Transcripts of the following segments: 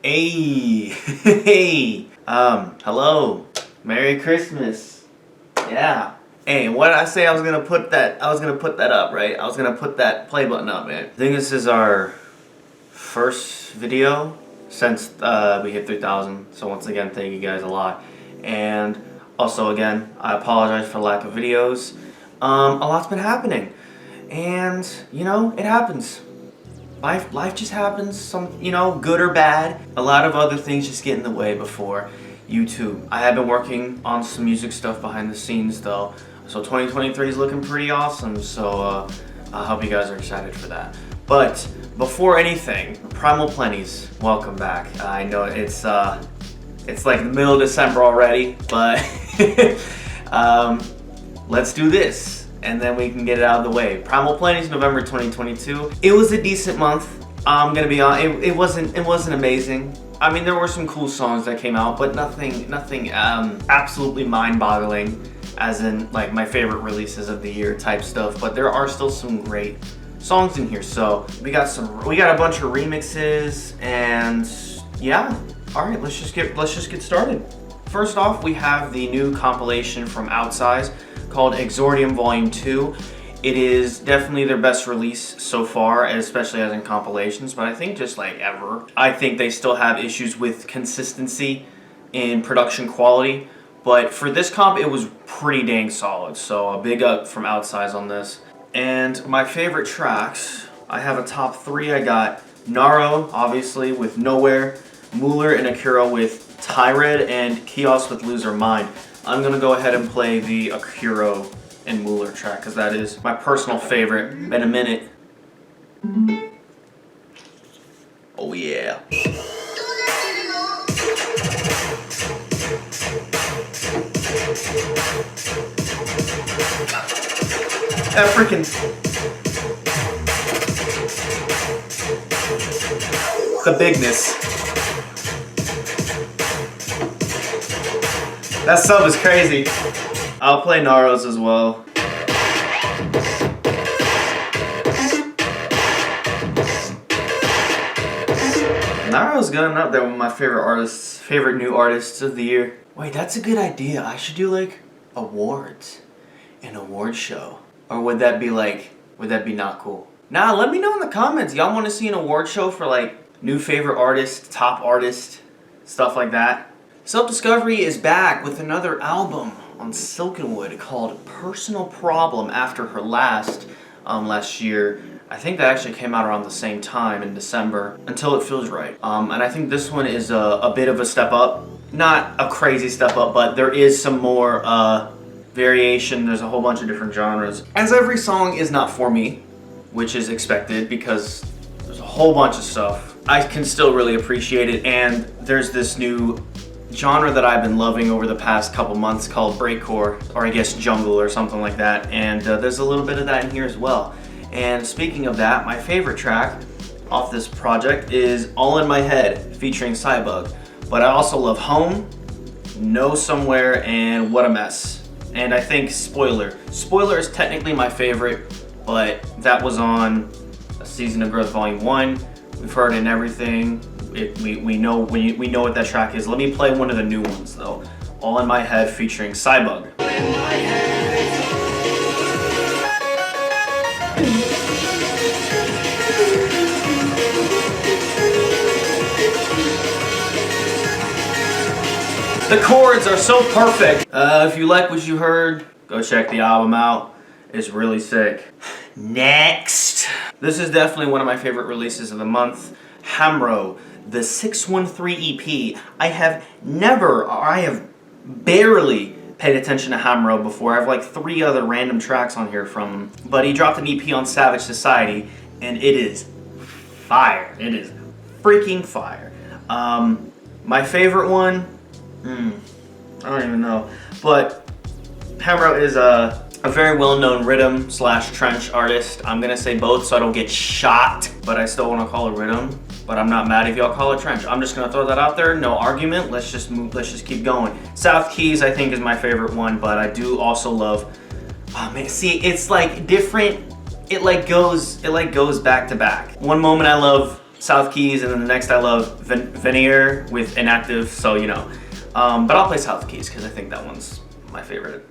Hey, hey, hello, Merry Christmas. Yeah. Hey, what did I say? I was gonna put that up, right? I was gonna put that play button up, man. I think this is our first video since we hit 3,000. So once again, thank you guys a lot. And also again, I apologize for lack of videos. A lot's been happening, and you know, it happens. Life just happens, some, you know, good or bad. A lot of other things just get in the way before YouTube. I have been working on some music stuff behind the scenes though. So 2023 is looking pretty awesome, so I hope you guys are excited for that. But before anything, Primal Plenties, welcome back. I know it's like the middle of December already, but let's do this. And then we can get it out of the way. Primal Plenties, November 2022. It was a decent month. I'm gonna be honest. It wasn't amazing. I mean, there were some cool songs that came out, but nothing absolutely mind-boggling, as in like my favorite releases of the year type stuff. But there are still some great songs in here. So we got a bunch of remixes, and yeah. All right, let's just get started. First off, we have the new compilation from Outsize called Exordium Volume 2. It is definitely their best release so far, especially as in compilations, but I think just like ever. I think they still have issues with consistency in production quality, but for this comp, it was pretty dang solid, so a big up from Outsize on this. And my favorite tracks, I have a top 3. I got Naro, obviously, with Nowhere, Muller and Akira with Tyred, and Akeos with Lose Her Mind. I'm gonna go ahead and play the Akira and Muller track because that is my personal favorite. In a minute. Oh yeah. That freaking the bigness. That sub is crazy. I'll play Naro's as well. Naro's going up there with my favorite new artists of the year. Wait, that's a good idea. I should do like awards, an award show. Or would that be not cool? Nah, let me know in the comments. Y'all want to see an award show for like new favorite artist, top artist, stuff like that? Self-Discovery is back with another album on Silkenwood called Personal Problem after her last year. I think that actually came out around the same time in December, Until It Feels Right. And I think this one is a bit of a step up. Not a crazy step up, but there is some more variation. There's a whole bunch of different genres. As every song is not for me, which is expected because there's a whole bunch of stuff. I can still really appreciate it, and there's this new genre that I've been loving over the past couple months called breakcore, or I guess jungle or something like that, and there's a little bit of that in here as well. And speaking of that, my favorite track off this project is All in My Head featuring Cybug, but I also love Home, Know Somewhere, and What a Mess. And I think Spoiler is technically my favorite, but that was on A Season of Growth Volume 1. We've heard it in everything. We know what that track is. Let me play one of the new ones though. All in My Head featuring Cybug. The chords are so perfect. If you like what you heard, go check the album out. It's really sick. Next. This is definitely one of my favorite releases of the month. Hamro, the 613 EP. I have barely paid attention to Hamro before. I have like 3 other random tracks on here from him. But he dropped an EP on Savage Society, and it is fire. It is freaking fire. My favorite one, I don't even know. But Hamro is a very well-known rhythm / trench artist. I'm gonna say both so I don't get shot, but I still want to call it rhythm. But I'm not mad if y'all call it trench. I'm just gonna throw that out there. No argument. Let's just keep going. South Keys I think is my favorite one, but I do also love. Oh man, see, it's like different. It like goes back to back. One moment I love South Keys, and then the next I love Veneer with Inactive, so you know. But I'll play South Keys because I think that one's my favorite.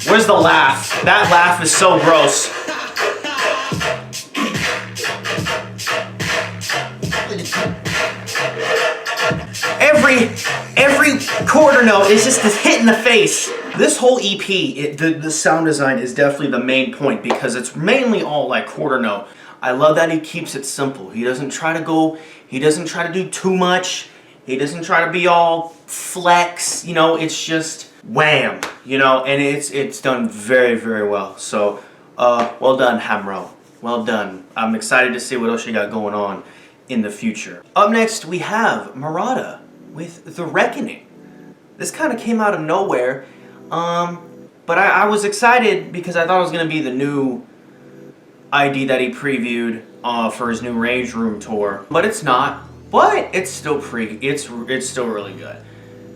Where's the laugh? That laugh is so gross. Every quarter note is just this hit in the face. This whole EP, the sound design is definitely the main point because it's mainly all like quarter note. I love that he keeps it simple. He doesn't try to do too much. He doesn't try to be all flex, you know, it's just wham, you know, and it's done very, very well. So, well done, Hamro. Well done. I'm excited to see what else you got going on in the future. Up next, we have MARAUDA with The Reckoning. This kind of came out of nowhere, but I was excited because I thought it was going to be the new ID that he previewed for his new Range Room tour, but it's not. But it's still it's still really good.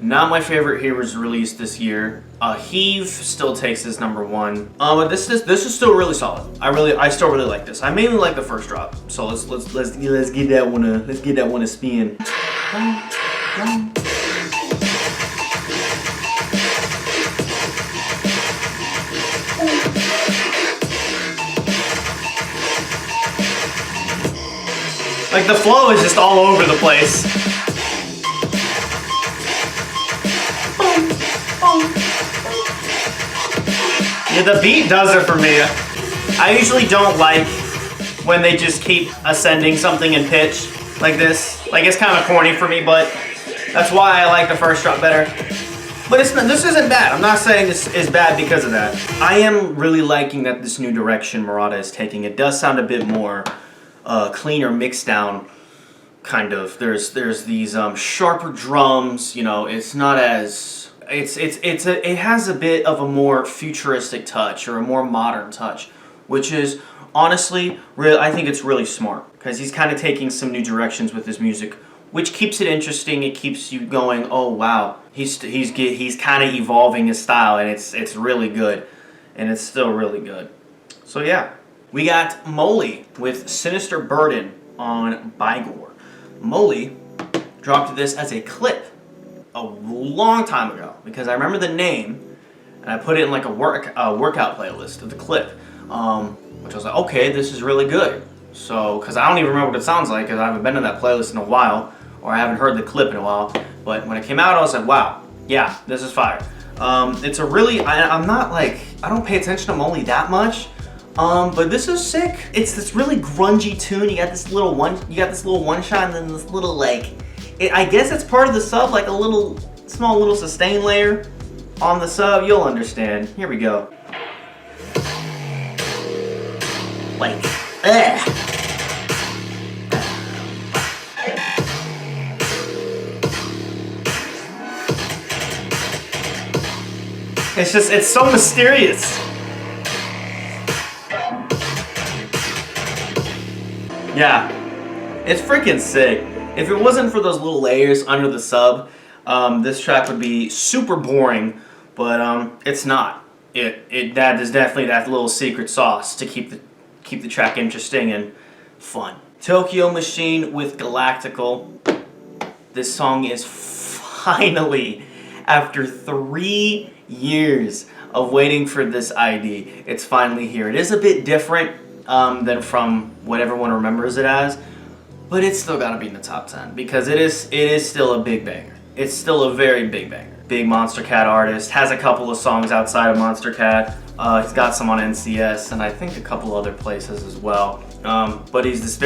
Not my favorite he was released this year. Heave still takes his #1. But this is still really solid. I still really like this. I mainly like the first drop. So let's get that one a spin. Like the flow is just all over the place. Yeah, the beat does it for me. I usually don't like when they just keep ascending something in pitch like this. Like it's kind of corny for me, but that's why I like the first drop better. But this isn't bad. I'm not saying this is bad because of that. I am really liking that this new direction MARAUDA is taking. It does sound a bit more cleaner, mixed down, kind of. There's these sharper drums. You know, it's not as it has a bit of a more futuristic touch or a more modern touch, which is honestly I think it's really smart because he's kind of taking some new directions with his music, which keeps it interesting. It keeps you going, oh wow, he's kind of evolving his style, and it's really good, and it's still really good. So yeah, we got MOLEY with Sinister Burden on Bygor. MOLEY dropped this as a clip a long time ago because I remember the name, and I put it in like a workout playlist of the clip, which I was like, okay, this is really good. So, because I don't even remember what it sounds like because I haven't been in that playlist in a while, or I haven't heard the clip in a while. But when it came out, I was like, wow, yeah, this is fire. It's a really, I'm not like, I don't pay attention to MOLEY that much, but this is sick. It's this really grungy tune. You got this little one shot, and then this little like, I guess it's part of the sub, like a small little sustain layer on the sub. You'll understand. Here we go. Like, it's so mysterious. Yeah, it's freaking sick. If it wasn't for those little layers under the sub, this track would be super boring, but it's not. That is definitely that little secret sauce to keep the track interesting and fun. Tokyo Machine with Galactical. This song is finally, after 3 years of waiting for this ID, it's finally here. It is a bit different than from what everyone remembers it as, but it's still gotta be in the top 10 because it is still a big banger. It's still a very big banger. Big Monster Cat artist, has a couple of songs outside of Monster Cat. He's got some on NCS and I think a couple other places as well. But he's this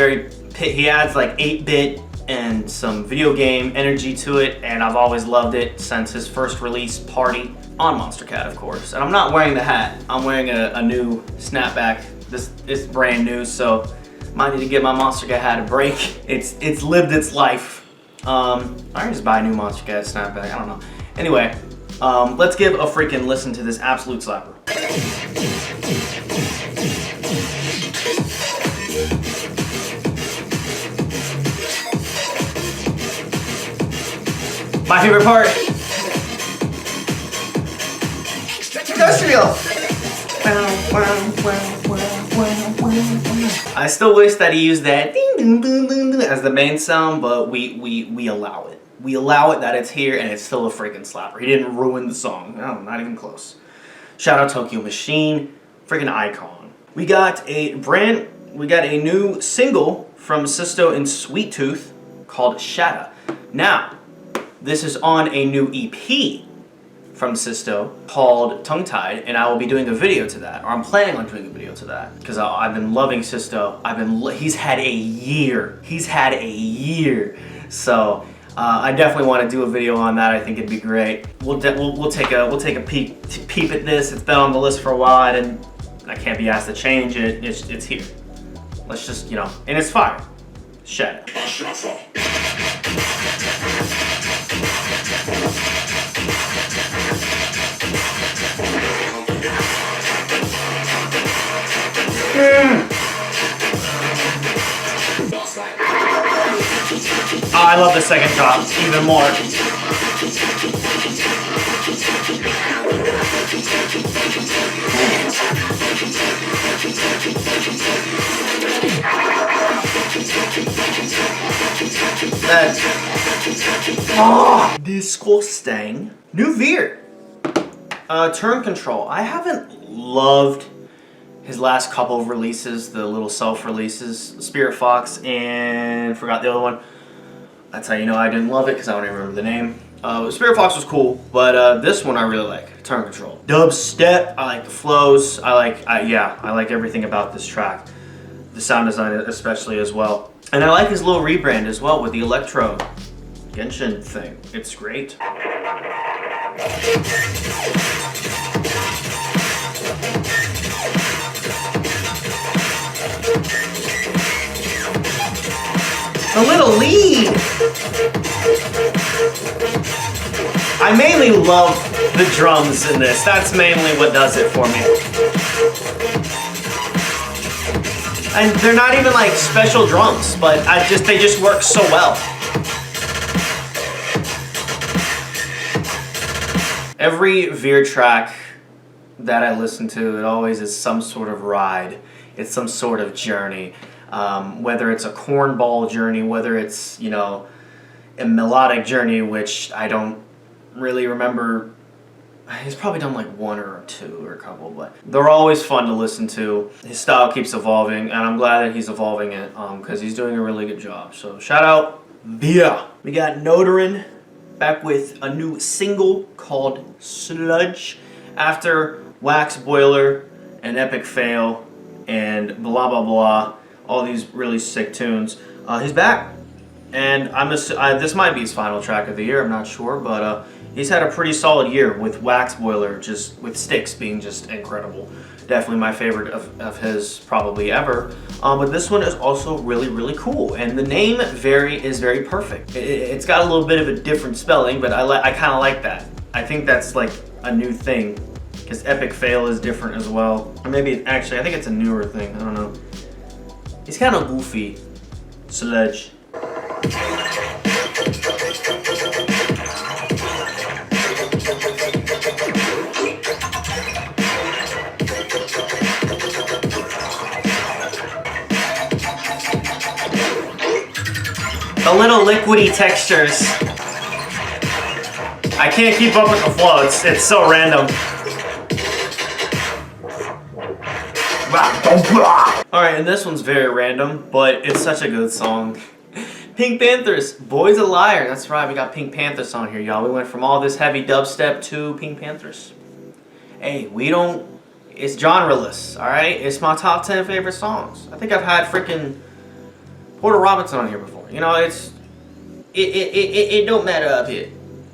he adds like 8-bit and some video game energy to it, and I've always loved it since his first release, Party, on Monster Cat, of course. And I'm not wearing the hat. I'm wearing a new snapback. This is brand new, so might need to give my Monster Cat hat a break. It's lived its life. I can just buy a new Monster Cat snapback. I don't know. Anyway, let's give a freaking listen to this absolute slapper. My favorite part. industrial. I still wish that he used that ding ding ding ding ding as the main sound, but we allow it. We allow it that it's here, and it's still a freaking slapper. He didn't ruin the song. No, not even close. Shout out Tokyo Machine, freaking icon. We got a new single from SISTO and SWEETTOOTH called SHATTA. Now, this is on a new EP from SISTO called Tongue Tied, and I will be doing a video to that, or I'm planning on doing a video to that, because I've been loving SISTO. He's had a year. So I definitely want to do a video on that. I think it'd be great. We'll take a peep at this. It's been on the list for a while, and I can't be asked to change it. It's here. Let's just, you know, and it's fire. SHATTA. Oh, I love the second drop even more. Disgusting. New Veer. Turn Control. I haven't loved his last couple of releases, the little self-releases, Spirit Fox and forgot the other one. That's how you know I didn't love it, because I don't even remember the name. Spirit Fox was cool, but this one I really like. Turn Control. Dubstep. I like the flows. I like everything about this track. The sound design especially as well. And I like his little rebrand as well with the electro Genshin thing. It's great. A little lead. I mainly love the drums in this. That's mainly what does it for me. And they're not even like special drums, but they just work so well. Every Veer track that I listen to, it always is some sort of ride. It's some sort of journey. Whether it's a cornball journey, whether it's, you know, a melodic journey, which I don't really remember. He's probably done like one or two or a couple, but they're always fun to listen to. His style keeps evolving, and I'm glad that he's evolving it because he's doing a really good job. So shout out Veer. We got Notarin back with a new single called Sludj after Wax Boiler and Epic Fail and blah blah blah. All these really sick tunes. He's back, and this might be his final track of the year. I'm not sure, but he's had a pretty solid year with Wax Boiler, just with Sticks being just incredible. Definitely my favorite of his probably ever. But this one is also really, really cool, and the name is very perfect. It's got a little bit of a different spelling, but I kind of like that. I think that's like a new thing, because Epic Fail is different as well. Or maybe actually I think it's a newer thing. I don't know. He's kind of goofy. Sludj. The little liquidy textures. I can't keep up with the flow. It's so random. Alright, and this one's very random, but it's such a good song. Pinkpanthress, Boy's a Liar. That's right, we got Pinkpanthress on here, y'all. We went from all this heavy dubstep to Pinkpanthress. Hey, it's genreless, alright? It's my top 10 favorite songs. I think I've had freaking Porter Robinson on here before. You know, it don't matter up here.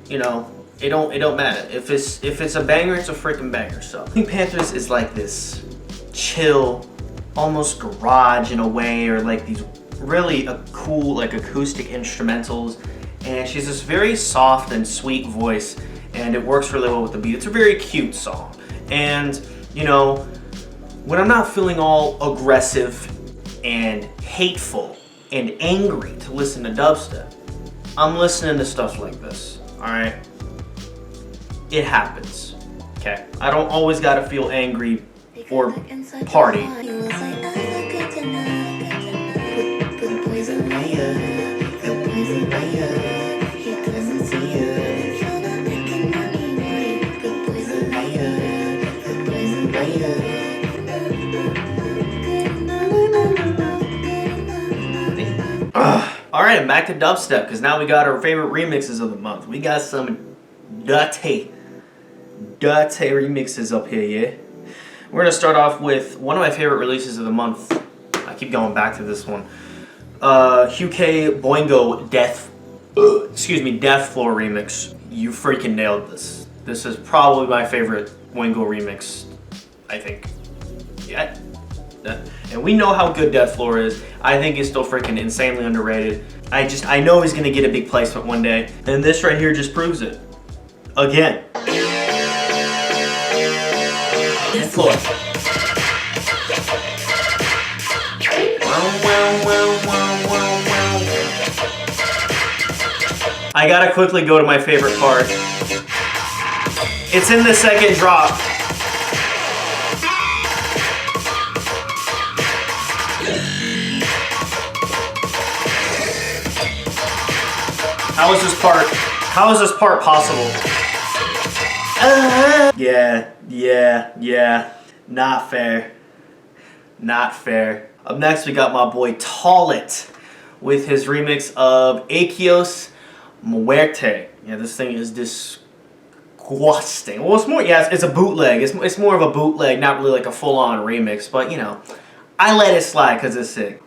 You know, it don't matter. If it's a banger, it's a freaking banger. So Pinkpanthress is like this chill, almost garage in a way, or like these really cool like acoustic instrumentals, and she's this very soft and sweet voice, and it works really well with the beat. It's a very cute song, and you know, when I'm not feeling all aggressive and hateful and angry to listen to dubstep, I'm listening to stuff like this. Alright, it happens. Okay? I don't always gotta feel angry or party. Alright, and back to dubstep, because now we got our favorite remixes of the month. We got some dirty remixes up here, yeah? We're going to start off with one of my favorite releases of the month. I keep going back to this one. Hukae Boingo Deathflore remix. You freaking nailed this. This is probably my favorite Boingo remix, I think. Yeah. And we know how good Deathflore is. I think it's still freaking insanely underrated. I know he's gonna get a big placement one day. And this right here just proves it. Again. Deathflore. I gotta quickly go to my favorite part. It's in the second drop. How is this part possible? Yeah. Not fair. Not fair. Up next, we got my boy TOLOT with his remix of Akeos Muerte. Yeah, this thing is disgusting. Well, it's more, yeah, it's a bootleg. It's more of a bootleg, not really like a full-on remix, but you know, I let it slide because it's sick.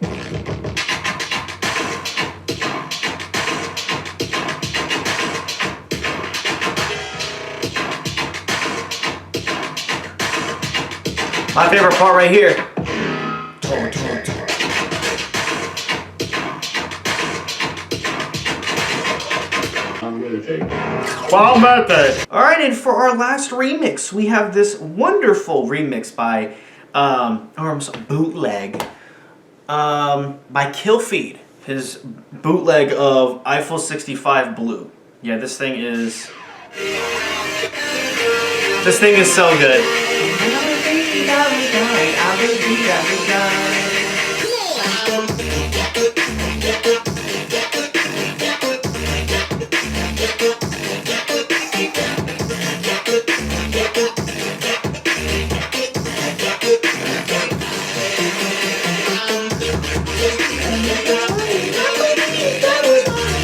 My favorite part right here. Alright, and for our last remix, we have this wonderful remix by Bootleg by Killfeed. His bootleg of Eiffel 65 Blue. Yeah, this thing is so good.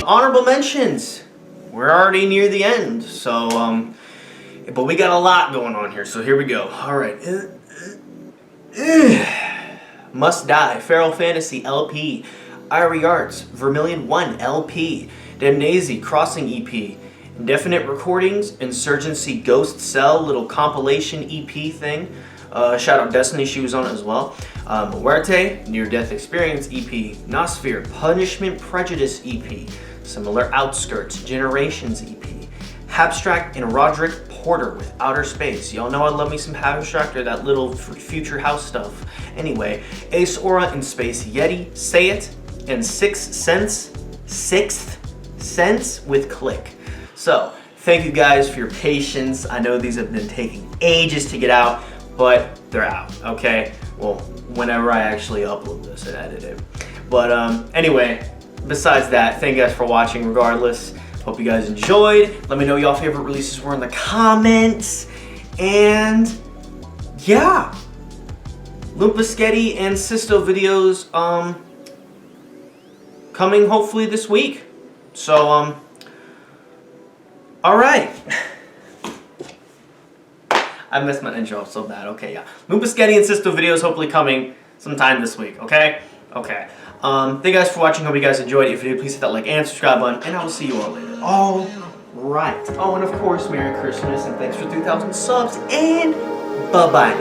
Honorable mentions. We're already near the end, so but we got a lot going on here, so here we go. All right. Must Die, Feral Fantasy LP, IrieArtz, Vermillion 1 LP, Damnasie Crossing EP, Indefinite Recordings, Insurgency Ghost Cell, little compilation EP thing. Shout out Destiny, she was on it as well. Muerte, Near Death Experience EP, Nosphere, Punishment Prejudice EP, Similar Outskirts, Generations EP, Abstract and Roderick Porter with Outer Space. Y'all know I love me some Abstract or that little future house stuff. Anyway, Aura X SpaceYeti, Say It, and Sixth Sense with Click. So, thank you guys for your patience. I know these have been taking ages to get out, but they're out, okay? Well, whenever I actually upload this and edit it. But anyway, besides that, thank you guys for watching regardless. Hope you guys enjoyed. Let me know y'all favorite releases were in the comments. And yeah, Lumpasketty and SISTO videos coming hopefully this week. So all right. I messed my intro up so bad. Okay, yeah. Lumpasketty and SISTO videos hopefully coming sometime this week. Okay. Okay. Thank you guys for watching. Hope you guys enjoyed it. If you did, please hit that like and subscribe button, and I will see you all later. All right. Oh, and of course, Merry Christmas, and thanks for 3,000 subs, and bye-bye.